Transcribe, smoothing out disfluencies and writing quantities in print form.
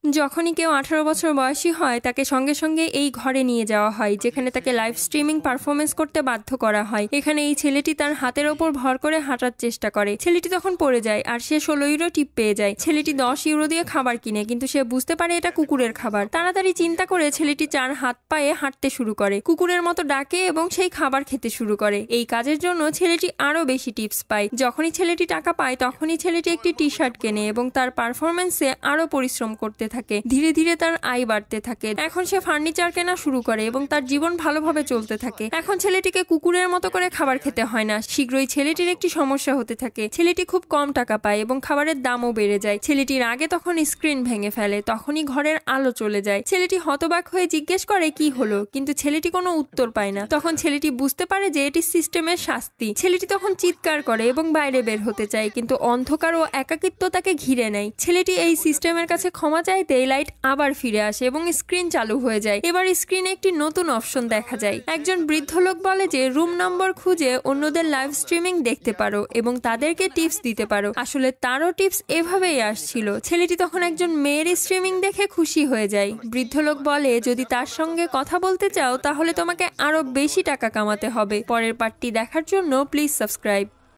যখনই কেউ 18 বছর বয়সী হয় তাকে সঙ্গে সঙ্গে এই ঘরে নিয়ে যাওয়া হয় যেখানে তাকে লাইভ স্ট্রিমিং পারফরমেন্স করতে বাধ্য করা হয়। এখানে এই ছেলেটি তার হাতের ওপর ভর করে হাঁটার চেষ্টা করে। ছেলেটি তখন পড়ে যায় আর সে 16 ইউরো টিপ পেয়ে যায়। ছেলেটি 10 ইউরো দিয়ে খাবার কিনে, কিন্তু সে বুঝতে পারে এটা কুকুরের খাবার। তাড়াতাড়ি চিন্তা করে ছেলেটি 4 হাত পায়ে হাঁটতে শুরু করে, কুকুরের মতো ডাকে এবং সেই খাবার খেতে শুরু করে। এই কাজের জন্য ছেলেটি আরো বেশি টিপস পায়। যখনই ছেলেটি টাকা পায় তখনই ছেলেটি একটি টি শার্ট কেনে এবং তার পারফরমেন্সে আরো পরিশ্রম করতে থাকে। ধীরে ধীরে তার আয় বাড়তে থাকে। এখন সে ফার্নিচার কেনা শুরু করে এবং তার জীবন ভালোভাবে চলতে থাকে। এখন ছেলেটিকে কুকুরের মতো করে খাবার খেতে হয় না। শীঘ্রই ছেলেটির একটি সমস্যা হতে থাকে। ছেলেটি খুব কম টাকা পায় এবং খাবারের দামও বেড়ে যায়। ছেলেটির আগে তখন স্ক্রিন ভেঙে ফেলে, তখনই ঘরের আলো চলে যায়। ছেলেটি হতবাক হয়ে জিজ্ঞেস করে কি হলো, কিন্তু ছেলেটি কোনো উত্তর পায় না। তখন ছেলেটি বুঝতে পারে যে এটি সিস্টেমের শাস্তি। ছেলেটি তখন চিৎকার করে এবং বাইরে বের হতে চায়, কিন্তু অন্ধকার ও একাকিত্ব তাকে ঘিরে নেয়। ছেলেটি এই সিস্টেমের কাছে ক্ষমা চাইতে লাইট আবার ফিরে আসে এবং স্ক্রিন চালু হয়ে যায়। এবার স্ক্রিনে একটি নতুন অপশন দেখা যায়। একজন বৃদ্ধ লোক বলে যে রুম নম্বর খুঁজে অন্যদের লাইভ স্ট্রিমিং দেখতে পারো এবং তাদেরকে টিপস দিতে পারো। আসলে তারও টিপস এভাবেই আসছিল। ছেলেটি তখন একজন মেয়ের স্ট্রিমিং দেখে খুশি হয়ে যায়। বৃদ্ধ লোক বলে যদি তার সঙ্গে কথা বলতে চাও তাহলে তোমাকে আরো বেশি টাকা কামাতে হবে। পরের পার্টটি দেখার জন্য প্লিজ সাবস্ক্রাইব।